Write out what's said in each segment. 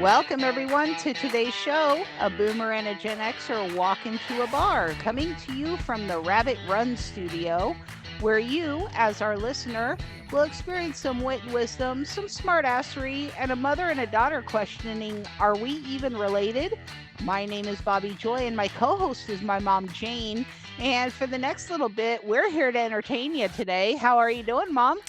Welcome, everyone, to today's show. A boomer and a Gen Xer walk into a bar, coming to you from the Rabbit Run studio, where you, as our listener, will experience some wit and wisdom, some smartassery, and a mother and a daughter questioning, are we even related? My name is Bobbi Joy, and my co-host is my mom, Jane. And for the next little bit, we're here to entertain you today. How are you doing, Mom?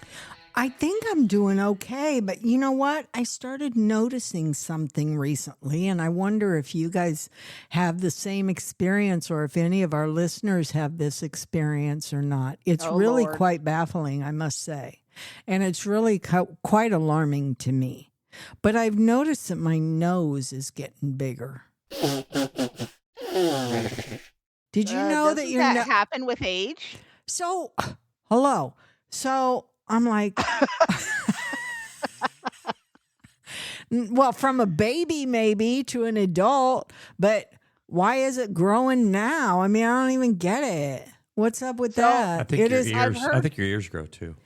I think I'm doing okay, but you know what? I started noticing something recently, and I wonder if you guys have the same experience or if any of our listeners have this experience or not. It's really Lord. quite baffling, I must say, and it's really quite alarming to me. But I've noticed that my nose is getting bigger. Did you know that your that happen with age? So, hello. So I'm like, well, from a baby maybe to an adult, but why is it growing now? I mean, I don't even get it. What's up with that? I think I think your ears grow too.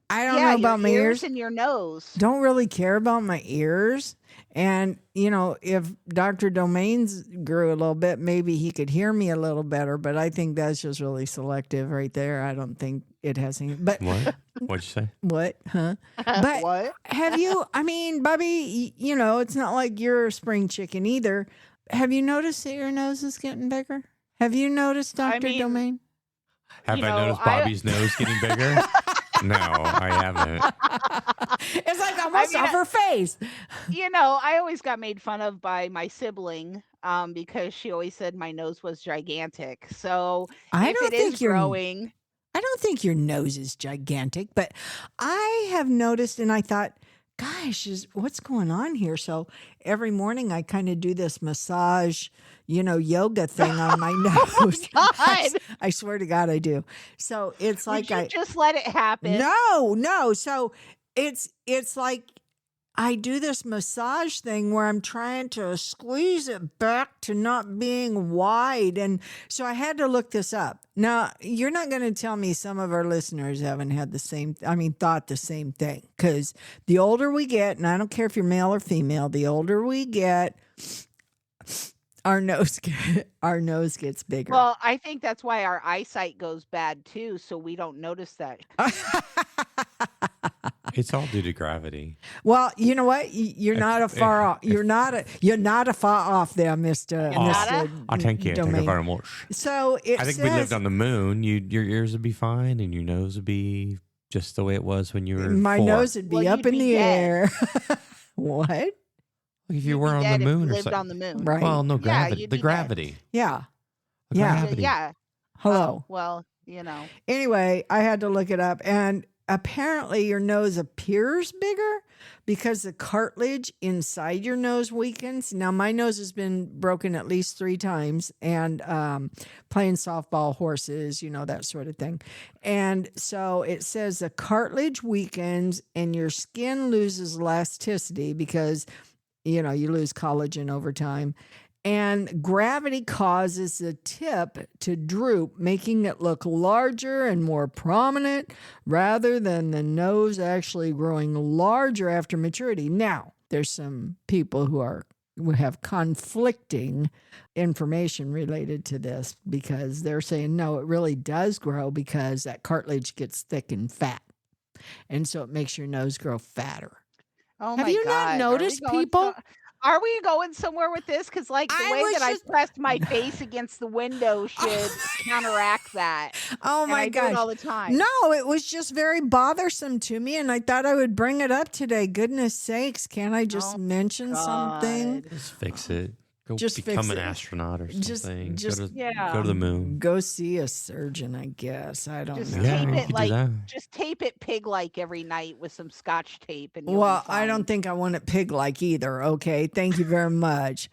I don't know about my ears and your nose. Don't really care about my ears. And, you know, if Dr. Domains grew a little bit, maybe he could hear me a little better. But I think that's just really selective right there. I don't think it has any. But what? What'd you say? What? Huh? But what? Have you, I mean, Bobbi, you know, it's not like you're a spring chicken either. Have you noticed that your nose is getting bigger? Have you noticed, Dr. Domain? Have I noticed Bobbi's nose getting bigger? No, I haven't. It's like almost off her face. You know, I always got made fun of by my sibling because she always said my nose was gigantic. So I don't think you're growing. I don't think your nose is gigantic, but I have noticed, and I thought, gosh, what's going on here? So every morning I kind of do this massage, you know, yoga thing on my nose. I swear to God, I do. So it's like I just let it happen. No. So it's like I do this massage thing where I'm trying to squeeze it back to not being wide. And so I had to look this up. Now, you're not going to tell me some of our listeners haven't had thought the same thing. Because the older we get, and I don't care if you're male or female, the older we get, our nose gets bigger. Well, I think that's why our eyesight goes bad too, so we don't notice that. It's all due to gravity. Well, you know what? You're not a far off. You're not a far off there, Mister. Thank you very much. So I think we lived on the moon. Your ears would be fine, and your nose would be just the way it was when you were. My 4. nose would be up in the air. What? If you were on the moon or something. On the moon. Right. Well, no gravity. The gravity. Yeah. Gravity. Yeah. Hello. Well, you know. Anyway, I had to look it up, and apparently your nose appears bigger because the cartilage inside your nose weakens. Now, my nose has been broken at least 3 times, and playing softball, horses, you know, that sort of thing. And so it says the cartilage weakens and your skin loses elasticity because, you know, you lose collagen over time. And gravity causes the tip to droop, making it look larger and more prominent rather than the nose actually growing larger after maturity. Now, there's some people who have conflicting information related to this because they're saying, no, it really does grow because that cartilage gets thick and fat. And so it makes your nose grow fatter. Oh, have you not noticed people? Are we going somewhere with this? Because, like, the way that I pressed my face against the window should counteract that. Oh, my gosh. I do it all the time. No, it was just very bothersome to me, and I thought I would bring it up today. Goodness sakes, can't I just mention something? Just fix it. Go just become an astronaut or something. Go to the moon. Go see a surgeon, I guess. I don't know. Just tape it pig-like every night with some Scotch tape. And I don't think I want it pig-like either. Okay, thank you very much.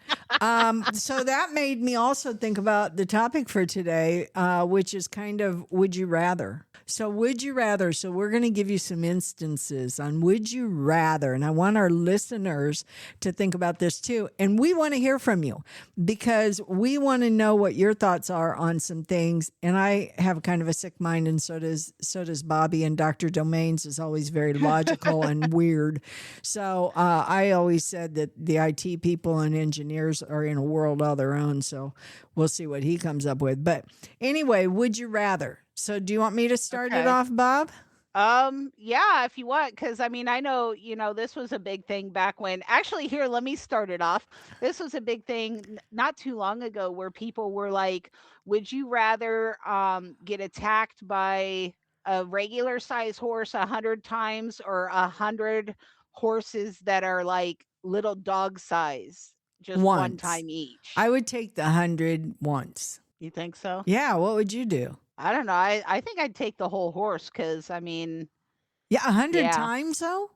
So that made me also think about the topic for today, which is kind of would you rather. So would you rather? So we're going to give you some instances on would you rather. And I want our listeners to think about this too. And we want to hear from you because we want to know what your thoughts are on some things. And I have kind of a sick mind, and so does Bobbi, and Dr. Domains is always very logical and weird. So I always said that the IT people and engineers are in a world all their own. So we'll see what he comes up with. But anyway, would you rather? So do you want me to start it off, Bob? Yeah, if you want, because I mean, I know, this was a big thing back when, actually, here, let me start it off. This was a big thing not too long ago where people were like, would you rather get attacked by a regular size horse 100 times or 100 horses that are like little dog size, just one Once. time each? I would take the 100 once. You think so? Yeah. What would you do? I don't know. I think I'd take the whole horse because, I mean, Yeah, 100 yeah. times though?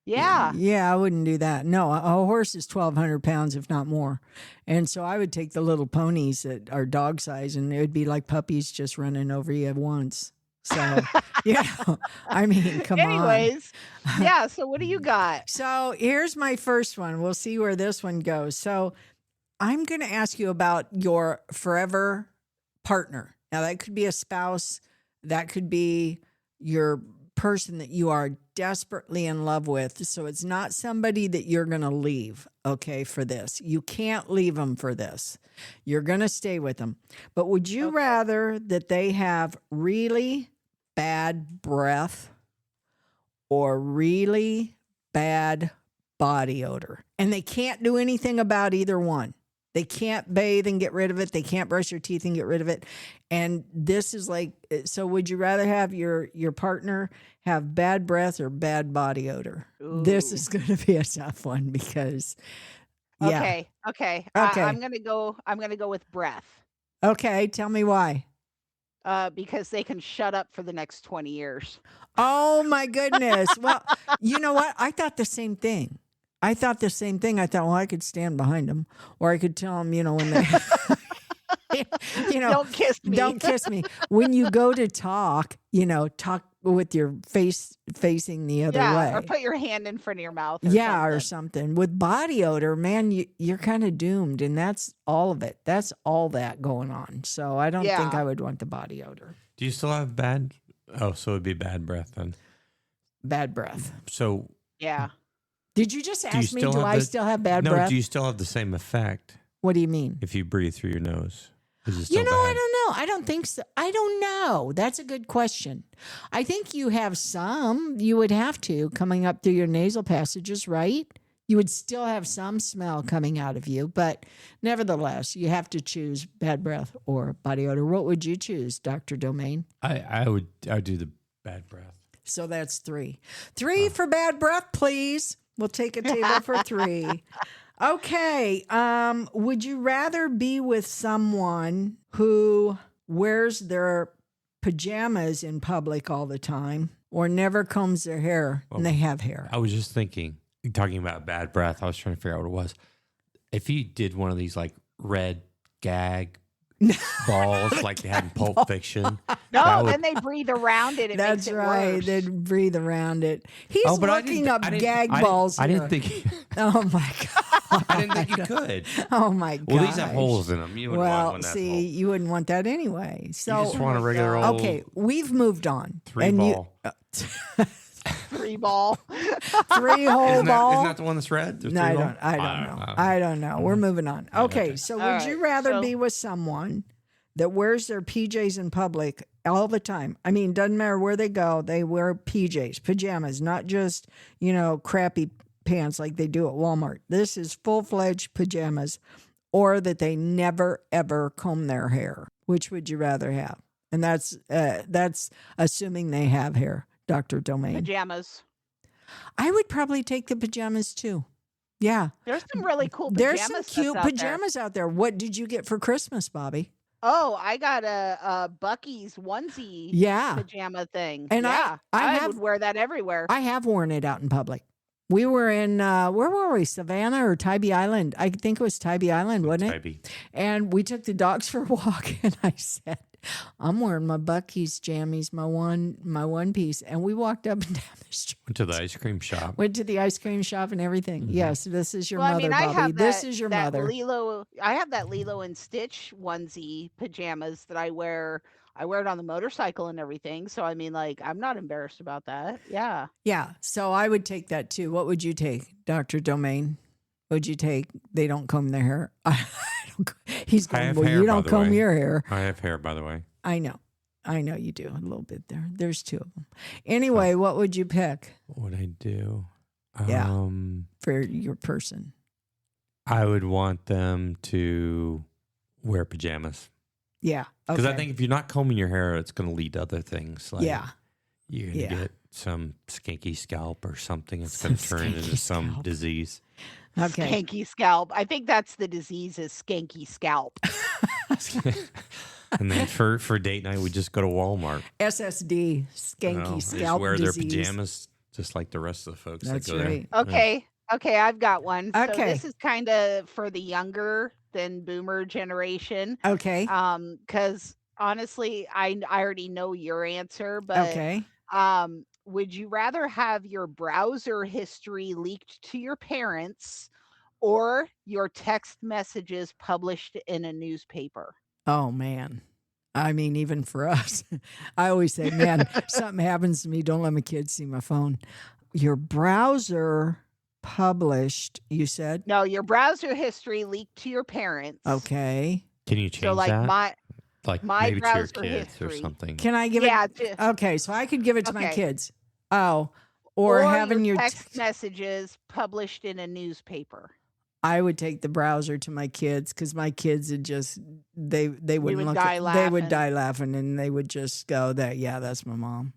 Yeah. Yeah, I wouldn't do that. No, a horse is 1,200 pounds, if not more. And so I would take the little ponies that are dog size, and it would be like puppies just running over you at once. So, I mean, come on. Anyways, yeah. So what do you got? So here's my first one. We'll see where this one goes. So I'm going to ask you about your forever partner. Now, that could be a spouse. That could be your person that you are desperately in love with. So it's not somebody that you're going to leave, okay, for this. You can't leave them for this. You're going to stay with them. But would you rather that they have really bad breath or really bad body odor? And they can't do anything about either one. They can't bathe and get rid of it. They can't brush your teeth and get rid of it. And this is like, so would you rather have your partner have bad breath or bad body odor? Ooh. This is going to be a tough one because, yeah. Okay. I'm gonna go with breath. Okay, tell me why. Because they can shut up for the next 20 years. Oh my goodness. Well, you know what? I thought the same thing. I thought, well, I could stand behind them, or I could tell them, when they, don't kiss me. Don't kiss me. When you go to talk, talk with your face facing the other way. Or put your hand in front of your mouth. Or something. With body odor, man, you're kind of doomed, and that's all of it. That's all that going on. So I don't think I would want the body odor. Do you still have bad? Oh, so it'd be bad breath then. Bad breath. So yeah. Did you just ask me, do I still have bad breath? No, do you still have the same effect? What do you mean? If you breathe through your nose. Is it still bad? I don't know. I don't think so. I don't know. That's a good question. I think you have some. You would have to coming up through your nasal passages, right? You would still have some smell coming out of you, but nevertheless, you have to choose bad breath or body odor. What would you choose, Dr. Domain? I would do the bad breath. So that's 3. 3 for bad breath, please. We'll take a table for 3. Okay. Would you rather be with someone who wears their pajamas in public all the time or never combs their hair and they have hair? I was just thinking, talking about bad breath, I was trying to figure out what it was. If you did one of these like red gag balls like they had in Pulp Fiction. No, then they breathe around it. That's makes it right. worse. They'd breathe around it. He's looking up gag balls. I didn't think. Oh my God. I didn't think you could. Oh my God. Well, these have holes in them. You wouldn't want one that small. You wouldn't want that anyway. So you just want a regular old. Okay, we've moved on. 3 ball. 3 ball. 3-hole ball. Isn't that the one that's red? No, I don't know. We're moving on. Okay, so would you rather be with someone that wears their PJs in public all the time? I mean, doesn't matter where they go, they wear PJs, pajamas, not just, crappy pants like they do at Walmart. This is full-fledged pajamas, or that they never, ever comb their hair. Which would you rather have? And that's assuming they have hair, Dr. Domain. Pajamas. I would probably take the pajamas too. Yeah. There's some really cool pajamas. There's some cute pajamas out there. What did you get for Christmas, Bobbi? Oh, I got a Bucky's onesie pajama thing. And I would wear that everywhere. I have worn it out in public. We were in, where were we? Savannah or Tybee Island? I think it was Tybee Island, wasn't it? Tybee. And we took the dogs for a walk, and I said, I'm wearing my Bucky's jammies, my one piece, and we walked up and down the street. Went to the ice cream shop. Went to the ice cream shop and everything. Mhm. Yes, this is your Well, I mother, mean, I Bobby. have This that is your that mother. Lilo. I have that Lilo and Stitch onesie pajamas that I wear. I wear it on the motorcycle and everything. So I mean, like, I'm not embarrassed about that. Yeah. Yeah, so I would take that too. What would you take, Dr. Domain? Would you take? They don't comb their hair. He's I going, have well, hair, you by don't the comb way. your hair. I have hair, by the way. I know you do a little bit there. There's two of them. Anyway, what would you pick? What would I do? Yeah. For your person? I would want them to wear pajamas. Yeah. Because Okay. I think if you're not combing your hair, it's going to lead to other things. Like yeah. you're going to get some skanky scalp or something. It's going to turn into some disease. Okay. Skanky scalp. I think that's the disease is skanky scalp. And then for date night, we just go to Walmart. SSD, skanky Just scalp wear disease. their pajamas just like the rest of the folks That's that go right. there. Okay. Okay, I've got one. So Okay. this is kind of for the younger than boomer generation. Okay. Because honestly, I already know your answer, but Okay. would you rather have your browser history leaked to your parents or your text messages published in a newspaper? Oh, man. I mean, even for us, I always say, man, something happens to me, don't let my kids see my phone. Your browser published, you said? No, your browser history leaked to your parents. Okay. Can you change So like that? my Maybe to your browser kids or history. something. Can I give yeah, it? Okay, so I could give it to my Okay. kids. Oh, or having your your text messages published in a newspaper. I would take the browser to my kids because my kids would just they wouldn't would look die they would laughing. die laughing and they would just go that that's my mom.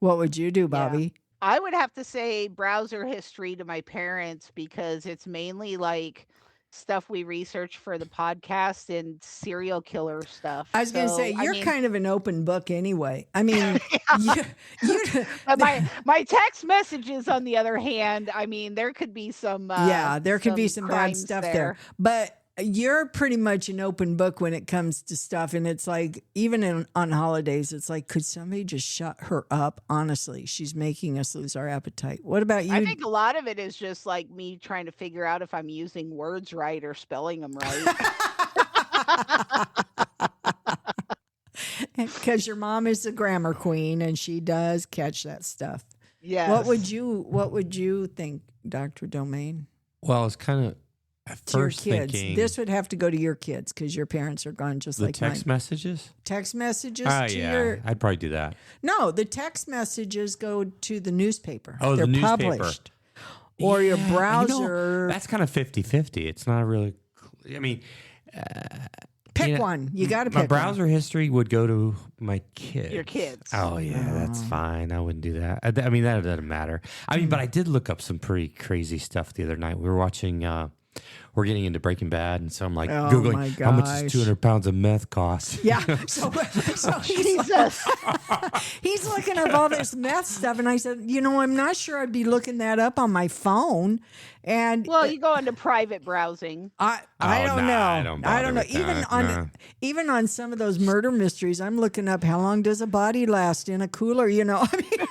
What would you do, Bobby? I would have to say browser history to my parents because it's mainly like stuff we research for the podcast and serial killer stuff. I was going to So, say I you're mean, kind of an open book anyway. I mean, you but my text messages, on the other hand, I mean, there could be some there could be some bad crimes stuff there. But you're pretty much an open book when it comes to stuff. And it's like, even on holidays, it's like, could somebody just shut her up? Honestly, she's making us lose our appetite. What about you? I think a lot of it is just like me trying to figure out if I'm using words right or spelling them right. Because your mom is a grammar queen and she does catch that stuff. Yes. What would you think, Dr. Domain? Well, it's kind of at To your first kids. thinking This would have to go to your kids because your parents are gone just the like text mine. messages. Text messages Oh to yeah, your I'd probably do that. No, the text messages go to the newspaper. Oh, They're the newspaper. published. Or your Yeah, browser. that's kind of 50-50. It's not really. I mean, Pick one. You got to pick my browser history would go to my kids. Your kids. Oh yeah, that's fine. I wouldn't do that. I mean, that doesn't matter. I mean, but I did look up some pretty crazy stuff the other night. We were watching. We're getting into Breaking Bad, and so I'm like Oh, googling my how much gosh. does 200 pounds of meth cost. Yeah. So Jesus. he's looking up all this meth stuff. And I said, I'm not sure I'd be looking that up on my phone. And Well, you go into private browsing. I Oh, don't nah, know. I don't bother know. with that, Even on some of those murder mysteries, I'm looking up how long does a body last in a cooler. I mean,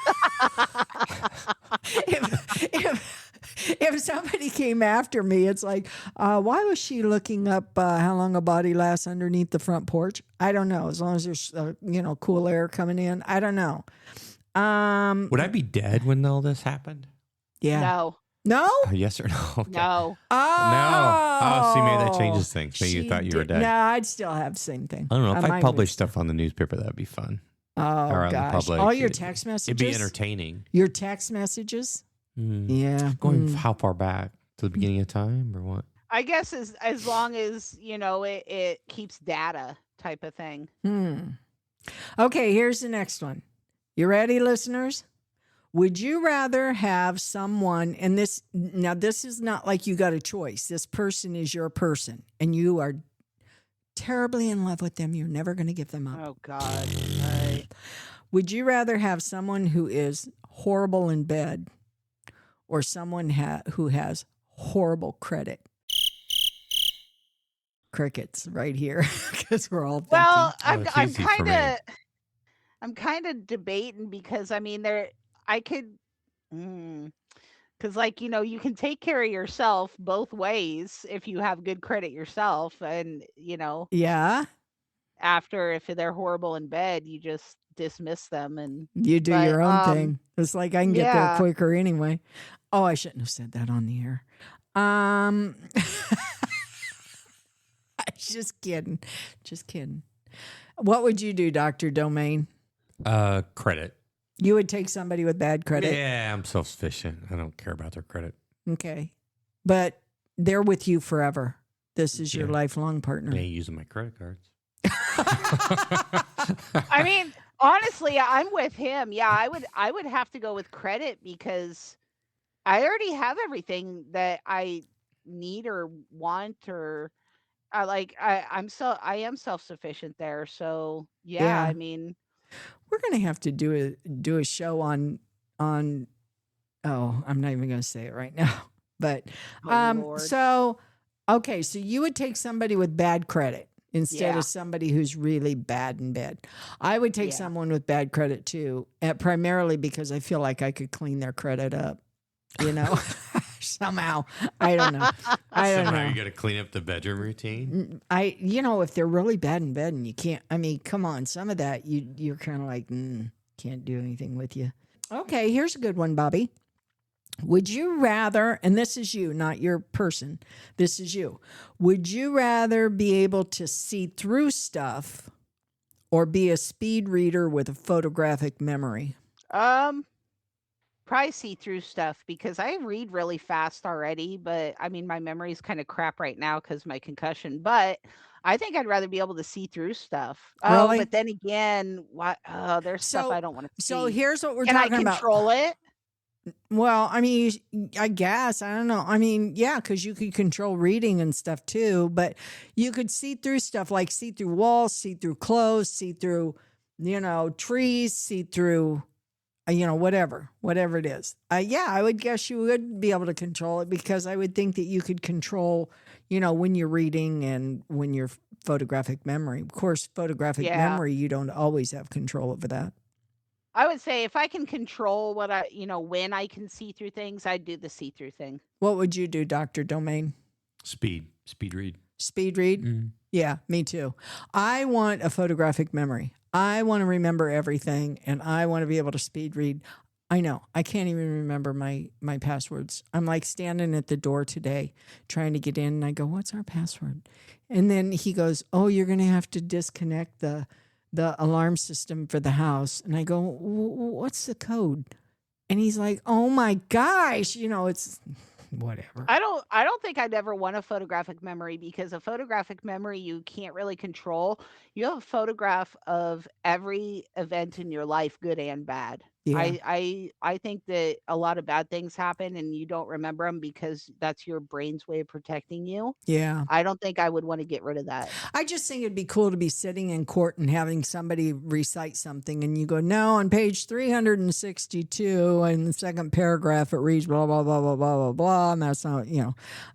if somebody came after me, it's like, why was she looking up how long a body lasts underneath the front porch? I don't know. As long as there's cool air coming in, I don't know. Would I be dead when all this happened? Yeah. No. No. Yes or no? Okay. No. Oh. No. Oh, see, maybe that changes things. Maybe you She thought you were did- dead. No, I'd still have the same thing. I don't know. If I Mine published would- stuff on the newspaper, that'd be fun. Oh, Or out in the gosh. public. All your text messages? It'd be entertaining. Your text messages? Mm. Yeah. Going Mm. how far back? To the beginning of time or what? I guess as long as, it keeps data type of thing. Okay, here's the next one. You ready, listeners? Would you rather have someone, and this is not like you got a choice. This person is your person, and you are terribly in love with them. You're never going to give them up. Oh, God. All right. Would you rather have someone who is horrible in bed or someone who has horrible credit? crickets right here because we're all thinking. Well, it's easy for me. I'm kind of debating because I mean I could because like you can take care of yourself both ways if you have good credit yourself, and Yeah, after if they're horrible in bed, you just dismiss them. And you do but your own thing. It's like I can get there yeah. quicker anyway. Oh, I shouldn't have said that on the air. Just kidding. Just kidding. What would you do, Dr. Domain? Credit. You would take somebody with bad credit? Yeah, I'm self-sufficient. I don't care about their credit. Okay. But they're with you forever. This is your lifelong partner. They ain't using my credit cards. I mean, honestly, I'm with him. Yeah, I would have to go with credit because I already have everything that I need or want, or I am self-sufficient there. So yeah, I mean, we're gonna have to do a show on oh, I'm not even gonna say it right now. But Lord. so okay, so you would take somebody with bad credit instead of somebody who's really bad in bed. I would take someone with bad credit too, primarily because I feel like I could clean their credit up, somehow. I don't know. Somehow you got to clean up the bedroom routine. If they're really bad in bed and you can't, I mean, come on, some of that you're kind of like, can't do anything with you. Okay, here's a good one, Bobbi. Would you rather, and this is you, not your person, this is you. Would you rather be able to see through stuff or be a speed reader with a photographic memory? Probably see through stuff because I read really fast already, but I mean, my memory's kind of crap right now because of my concussion, but I think I'd rather be able to see through stuff. Really? Oh, but then again, there's stuff I don't want to see. So here's what we're Can talking I about. control it? Well, I mean, I guess, I don't know. I mean, yeah, because you could control reading and stuff too, but you could see through stuff like see through walls, see through clothes, see through, trees, see through, whatever it is. Yeah, I would guess you would be able to control it because I would think that you could control, when you're reading and when you're photographic memory. Of course, photographic memory, you don't always have control over that. I would say if I can control what when I can see through things, I'd do the see through thing. What would you do, Dr. Domain? Speed read. Speed read? Mm-hmm. Yeah, me too. I want a photographic memory. I want to remember everything, and I want to be able to speed read. I know. I can't even remember my passwords. I'm like standing at the door today trying to get in, and I go, what's our password? And then he goes, oh, you're going to have to disconnect the alarm system for the house. And I go, what's the code? And he's like, oh my gosh, it's whatever. I don't think I'd ever want a photographic memory because a photographic memory you can't really control. You have a photograph of every event in your life, good and bad. Yeah. I think that a lot of bad things happen and you don't remember them because that's your brain's way of protecting you. Yeah. I don't think I would want to get rid of that. I just think it'd be cool to be sitting in court and having somebody recite something and you go, no, on page 362 in the second paragraph it reads blah, blah, blah, blah, blah, blah, blah. And that's not,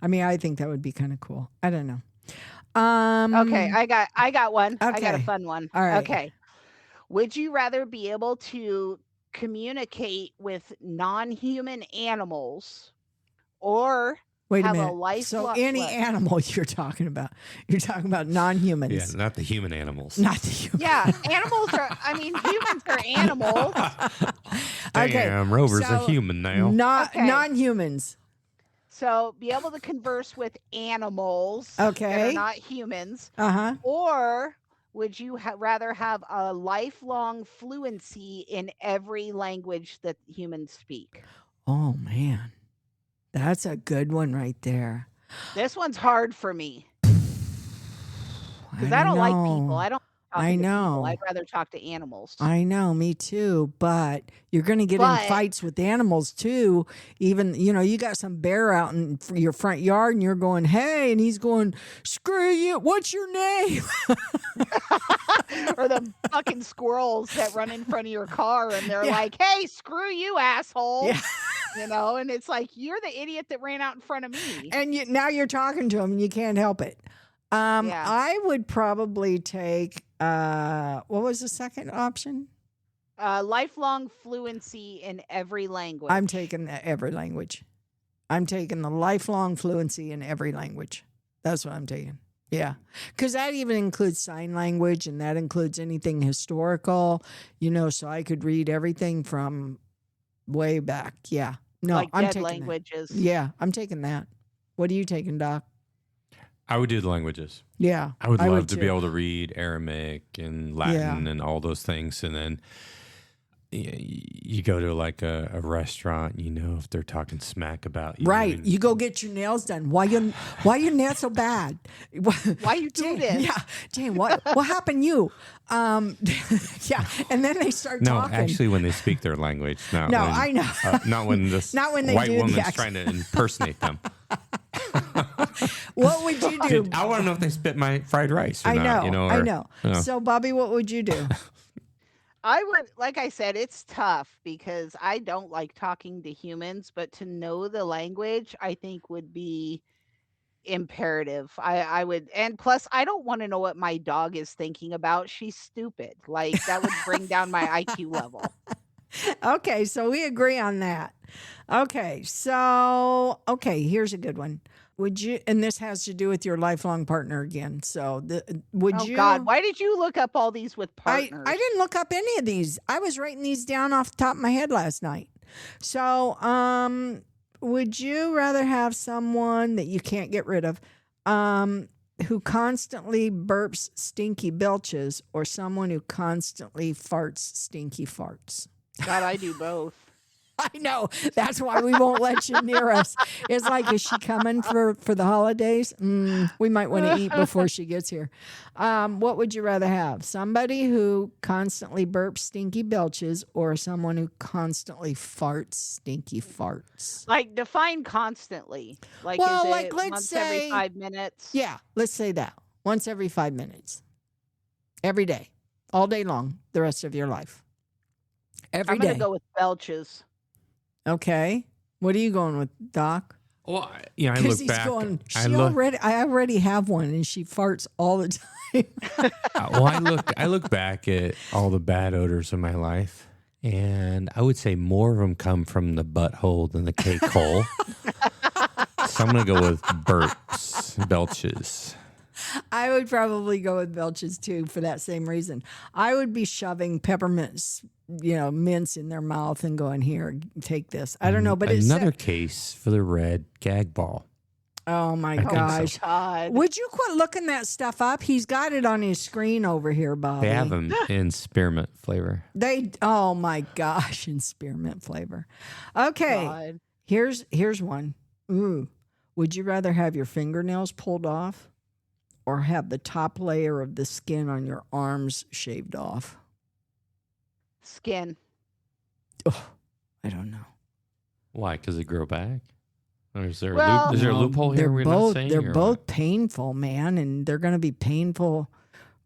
I mean, I think that would be kind of cool. I don't know. Okay, I got one. Okay. I got a fun one. All right. Okay. Would you rather be able to communicate with non-human animals or wait a have minute. a life? So any animal you're talking about non-humans. Yeah, not the human animals. Not the human. Yeah, animals are. I mean, humans are animals. Damn, Rover's a human now. Non-humans. So be able to converse with animals that are not humans. Uh-huh. Or would you rather have a lifelong fluency in every language that humans speak? Oh, man. That's a good one right there. This one's hard for me. Because I don't like people. I don't talk to people. I'd rather talk to animals. I know, me too. But you're going to get in fights with animals too. Even, you got some bear out in your front yard and you're going, hey, and he's going, screw you. What's your name? Or the fucking squirrels that run in front of your car and they're like, hey, screw you, asshole. Yeah. And it's like, you're the idiot that ran out in front of me. And now you're talking to him and you can't help it. Yeah. I would probably take, what was the second option? Lifelong fluency in every language. I'm taking every language. I'm taking the lifelong fluency in every language. That's what I'm taking. Yeah. Because that even includes sign language and that includes anything historical, so I could read everything from way back. Yeah. No, like I'm dead taking languages. that. Yeah, I'm taking that. What are you taking, Doc? I would do the languages. Yeah. I would love to too. be able to read Aramaic and Latin and all those things. And then you go to like a restaurant, if they're talking smack about you. Right. and- You go get your nails done. Why your nails so bad? Why you do this? Yeah. Jane, what happened to you? Yeah. And then they start No, talking. actually, when they speak their language. No, I know. Not when this Not when they white do the woman's accent. trying to impersonate them. What would you do? I want to know if they spit my fried rice or I not. know. I know. So, Bobby, what would you do? I would, like I said, it's tough because I don't like talking to humans, but to know the language, I think would be imperative. I would, and plus, I don't want to know what my dog is thinking about. She's stupid. Like, that would bring down my IQ level. Okay, so we agree on that. Okay, here's a good one. Would you, and this has to do with your lifelong partner again. So, would you? Oh God, why did you look up all these with partners? I didn't look up any of these. I was writing these down off the top of my head last night. So, would you rather have someone that you can't get rid of, who constantly burps stinky belches, or someone who constantly farts stinky farts? God, I do both. I know. That's why we won't let you near us. It's like, is she coming for the holidays? We might want to eat before she gets here. What would you rather have? Somebody who constantly burps stinky belches, or someone who constantly farts stinky farts? Like, define constantly. Like, Well, is like, it let's once say- every 5 minutes? Yeah, let's say that. Once every 5 minutes. Every day. All day long. The rest of your life. Every I'm day. going to go with belches. Okay. What are you going with, Doc? Well, I Because look he's back. going, I I already have one, and she farts all the time. I look back at all the bad odors of my life, and I would say more of them come from the butthole than the cake hole. So I'm gonna go with burps, belches. I would probably go with belches too for that same reason. I would be shoving peppermints, mints in their mouth and going, here, take this. I don't know, but it's another case for the red gag ball. Oh my think so. gosh. God. Would you quit looking that stuff up? He's got it on his screen over here, Bobby. They have them in spearmint flavor. Oh my gosh, in spearmint flavor. Okay. God. Here's one. Ooh. Would you rather have your fingernails pulled off, or have the top layer of the skin on your arms shaved off? Skin. Oh, I don't know. Why? Because they grow back? Or is there Well- a loophole here? We're not saying, they're or both what? painful, man, and they're going to be painful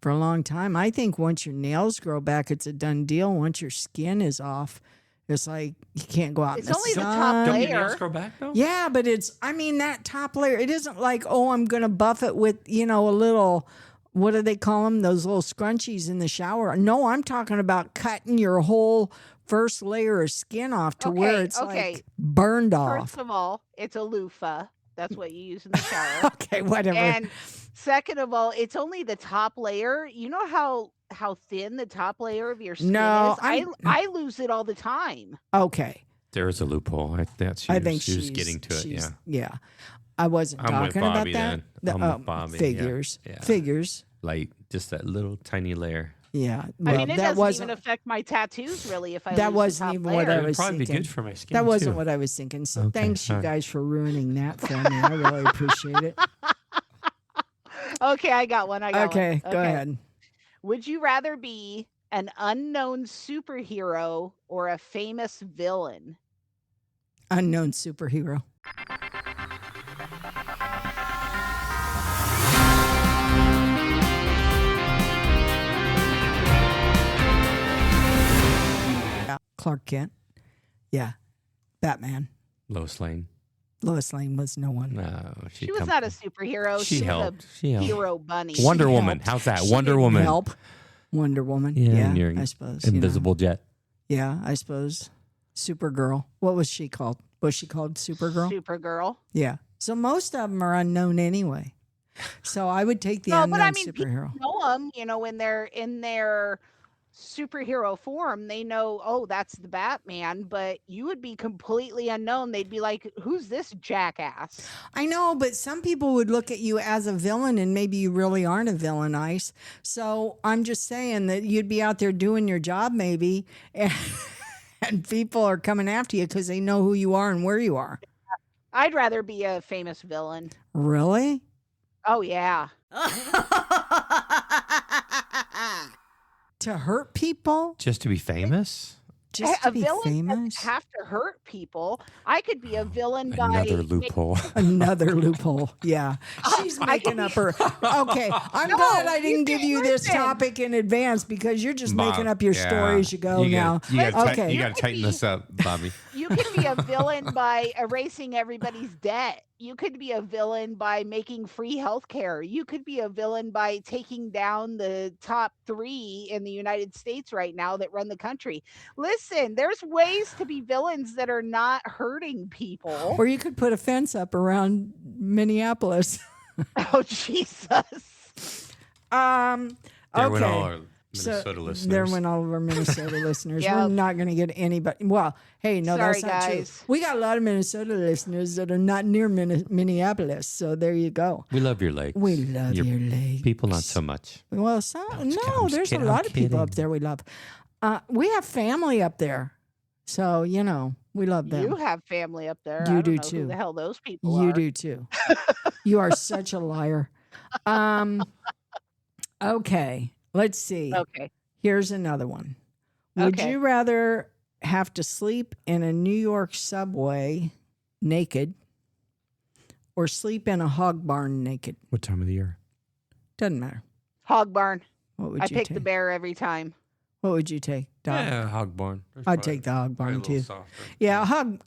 for a long time. I think once your nails grow back, it's a done deal. Once your skin is off, it's like you can't go out It's in the only the sun. top Don't your layer. nails grow back though? Yeah, but that top layer, it isn't like, oh, I'm going to buff it with, a little, what do they call them? Those little scrunchies in the shower. No, I'm talking about cutting your whole first layer of skin off to where it's like burned off. First of all, it's a loofah. That's what you use in the shower. Okay, whatever. And second of all, it's only the top layer. You know how thin the top layer of your skin No, is? I lose it all the time. Okay. There is a loophole. I think she was getting to it. Yeah. Yeah. I wasn't I'm with talking about Bobby that. then. I'm with Bobby, yeah. Figures. Yeah. Figures. Like just that little tiny layer. Yeah. I Well, mean, it that doesn't wasn't even affect my tattoos, really, if I that lose wasn't the top even what layer. I It would was probably be thinking. good for my skin. That wasn't too. what I was thinking. So Okay, thanks, you fine. guys, for ruining that for me. I really appreciate it. Okay, I got one. Okay, go ahead. Would you rather be an unknown superhero or a famous villain? Unknown superhero. Yeah, Clark Kent. Yeah. Batman. Lois Lane. Lois Lane was no one. No, She was not a superhero. She She was helped. a She helped. hero bunny. Wonder She Woman. helped. How's that? She Wonder didn't Woman. help. Wonder Woman. Yeah, Yeah, and your I suppose. you know. invisible jet. Yeah, I suppose. Supergirl. What was she called? Was she called Supergirl? Supergirl. Yeah. So most of them are unknown anyway. So I would take the No, unknown but I mean, people superhero. know them. You know, in their superhero form, they know. Oh, that's the Batman. But you would be completely unknown. They'd be like, "Who's this jackass?" I know, but some people would look at you as a villain and maybe you really aren't a villain, Ice. So I'm just saying that you'd be out there doing your job maybe and people are coming after you because they know who you are and where you are. I'd rather be a famous villain. Really? Oh yeah. To hurt people? Just to be famous? Just A to be villain doesn't famous? have to hurt people. I could be a villain by Another loophole. Another loophole. Yeah. She's I making can up her. Okay. I'm No, glad I you didn't give can't you this listen. topic in advance because you're just Bob, making up your yeah. story as you go now. You gotta, Okay. you gotta tighten this up, Bobby. You could be a villain by erasing everybody's debt. You could be a villain by making free healthcare. You could be a villain by taking down the top 3 in the United States right now that run the country. Listen, there's ways to be villains that are not hurting people. Or you could put a fence up around Minneapolis. Oh, Jesus. There went all Okay. our Minnesota listeners. There went all of our Minnesota listeners. Yep. We're not going to get anybody. Well, hey, no, Sorry, that's not guys. true. We got a lot of Minnesota listeners that are not near Minneapolis. So there you go. We love your lake. We love your lake. People, not so much. Well, just kidding. no, I'm just there's a kidding. lot I'm of people up kidding. there we love. We have family up there. So, we love them. You have family up there. You I don't do know too. Who the hell those people You are. do too. You are such a liar. Okay, let's see. Okay. Here's another one. Would Okay. you rather have to sleep in a New York subway naked or sleep in a hog barn naked? What time of the year? Doesn't matter. Hog barn. What would I you pick take? the bear every time. What would you take, Doc? Yeah, hog barn. I'd take the hog barn too. Softer. Yeah, hogs.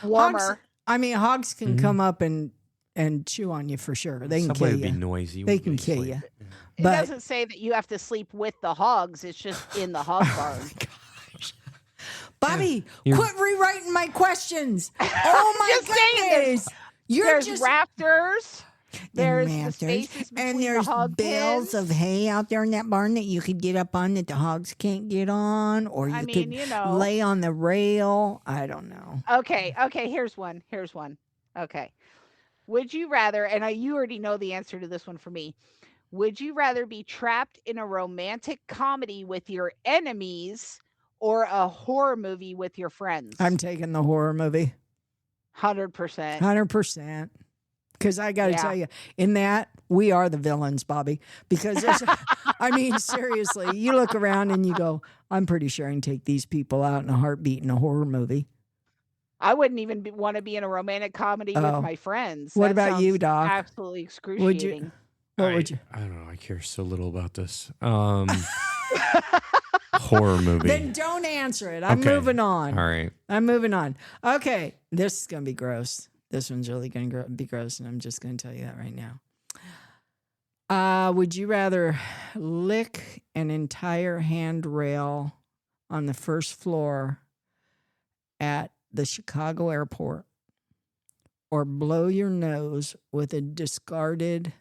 Warmer. Hogs can Mhm. come up and chew on you for sure. They can Subway kill would be you. noisy. They wouldn't can be kill sleep. you. Yeah. It But- doesn't say that you have to sleep with the hogs. It's just in the hog barn. Bobby, You're- quit rewriting my questions. Oh my Just saying, there's- goodness. You're There's just rafters. There's the rafters, spaces between and the there's hog bales pens. of hay out there in that barn that you could get up on that the hogs can't get on, or you I could mean, you know. lay on the rail. I don't know. Okay. Here's one. Okay. Would you rather? And you already know the answer to this one for me. Would you rather be trapped in a romantic comedy with your enemies or a horror movie with your friends? I'm taking the horror movie, 100%. 100%. Because I got to Yeah. tell you, in that we are the villains, Bobby. Because seriously, you look around and you go, I'm pretty sure I can take these people out in a heartbeat in a horror movie. I wouldn't even want to be in a romantic comedy Oh. with my friends. What That about you, sounds Doc? Absolutely excruciating. What would you? I don't know. I care so little about this. Horror movie. Then don't answer it. I'm Okay. moving on. All right. I'm moving on. Okay, this is going to be gross. This one's really going to be gross, and I'm just going to tell you that right now. Would you rather lick an entire handrail on the first floor at the Chicago airport or blow your nose with a discarded,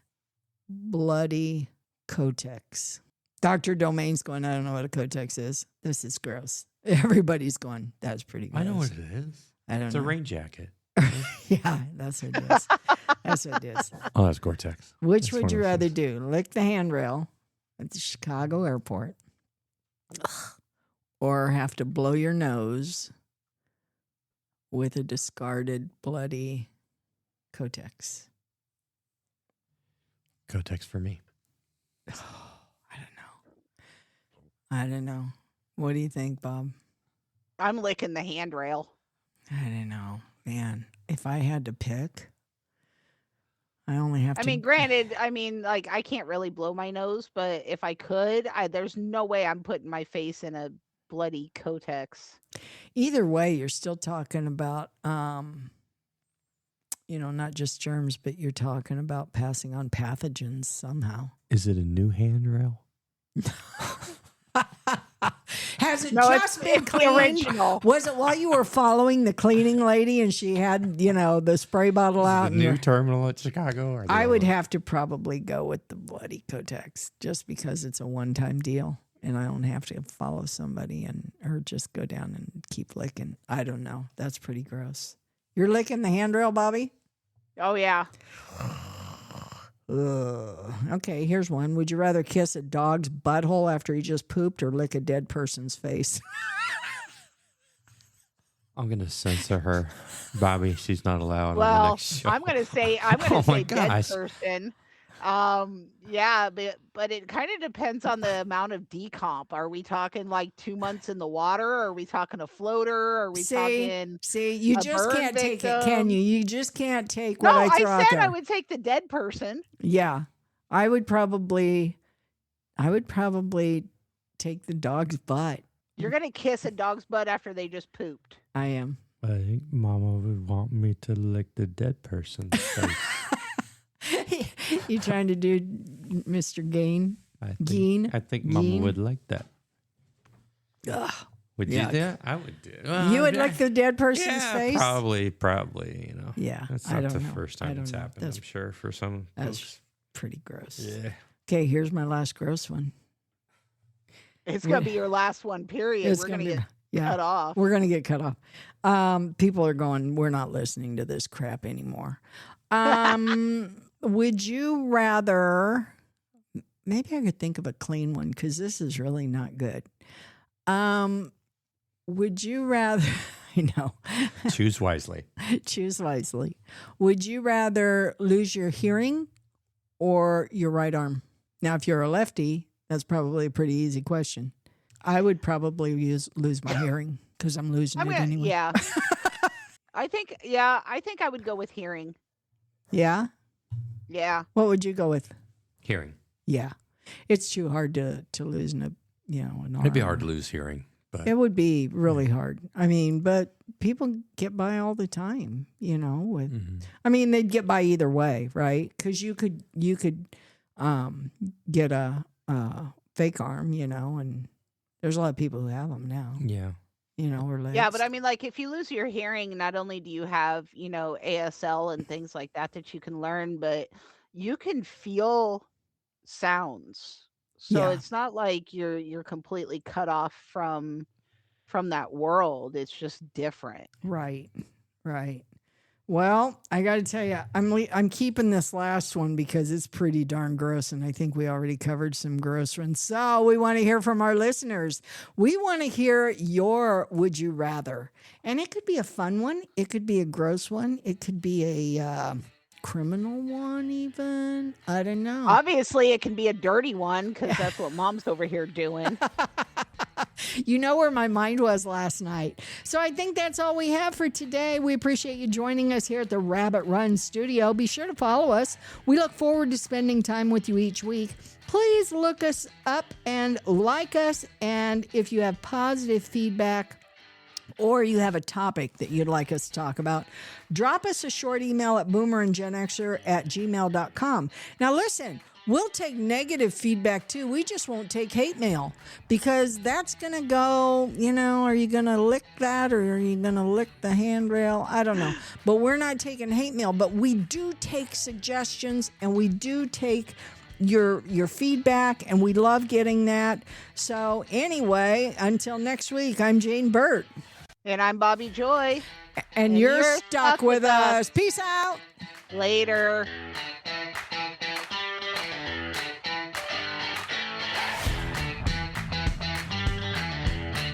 bloody Kotex? Dr. Domain's going, I don't know what a Kotex is. This is gross. Everybody's going, that's pretty gross. I know what it is. I don't It's know. a rain jacket. Yeah, that's what it is. That's what it is. Oh, that's Gore-Tex. Which That's would one you of those rather things. do? Lick the handrail at the Chicago airport or have to blow your nose with a discarded, bloody Kotex? Gore-Tex for me. I don't know. What do you think, Bob? I'm licking the handrail. I don't know. Man, if I had to pick, I only have to. I mean, granted, like I can't really blow my nose, but if I could, there's no way I'm putting my face in a bloody Kotex. Either way, you're still talking about, not just germs, but you're talking about passing on pathogens somehow. Is it a new handrail? Has it No, just been it's the cleaned? original. Was it while you were following the cleaning lady and she had, the spray bottle out? The and new terminal at Chicago? Or the I old would one? have to probably go with the bloody Kotex just because it's a one-time deal and I don't have to follow somebody or just go down and keep licking. I don't know. That's pretty gross. You're licking the handrail, Bobby? Oh, yeah. Ugh. Okay, here's one. Would you rather kiss a dog's butthole after he just pooped or lick a dead person's face? I'm going to censor her. Bobby, she's not allowed on the Well, next show. I'm gonna say Oh my dead gosh. person. Yeah, but it kind of depends on the amount of decomp. Are we talking like 2 months in the water? Are we talking a floater? Are we talking See, you a just burn can't take it, victim? can you? You just can't take No, what I I throw out said there. I would take the dead person. Yeah, I would probably take the dog's butt. You're gonna kiss a dog's butt after they just pooped. I am. I think Mama would want me to lick the dead person's face. You trying to do Mr. Gain? Geen? I think Mama Geen? would like that. Ugh. Would Yuck. you do that? I would do it. You would lick the dead person's face? Probably, Yeah, That's I not don't the know. first I time don't it's know. happened, That's- I'm sure, for some That's folks. pretty gross. Yeah. Okay, here's my last gross one. It's gonna be your last one. Period. It's We're gonna gonna be- get yeah. cut off. We're going to get cut off. People are going, we're not listening to this crap anymore. Would you rather, maybe I could think of a clean one because this is really not good. Would you rather, I know, Choose wisely. choose wisely. Would you rather lose your hearing or your right arm? Now, if you're a lefty, that's probably a pretty easy question. I would probably lose my hearing because I'm losing I'm it gonna, anyway. yeah. I think I would go with hearing. Yeah? Yeah. What would you go with? Hearing. Yeah. It's too hard to lose an arm. It'd be hard to lose hearing, but It would be really hard. I mean, but people get by all the time, with Mhm. I mean, they'd get by either way, right? Cuz you could get a fake arm, and there's a lot of people who have them now, yeah. or legs. Yeah, but I mean, like, if you lose your hearing, not only do you have, ASL and things like that you can learn, but you can feel sounds. So Yeah. it's not like you're completely cut off from that world. It's just different. Right. Well, I got to tell you, I'm keeping this last one because it's pretty darn gross, and I think we already covered some gross ones. So we want to hear from our listeners. We want to hear your would you rather, and it could be a fun one, it could be a gross one, it could be a criminal one, even. I don't know. Obviously, it can be a dirty one because that's what Mom's over here doing. You know where my mind was last night. So I think that's all we have for today. We appreciate you joining us here at the Rabbit Run Studio. Be sure to follow us. We look forward to spending time with you each week. Please look us up and like us. And if you have positive feedback or you have a topic that you'd like us to talk about, drop us a short email at boomerandgenxer@gmail.com. Now listen, we'll take negative feedback too. We just won't take hate mail because that's going to go, are you going to lick that or are you going to lick the handrail? I don't know. But we're not taking hate mail, but we do take suggestions and we do take your feedback, and we love getting that. So anyway, until next week, I'm Jane Burt. And I'm Bobby Joy. And you're stuck with us. Peace out. Later.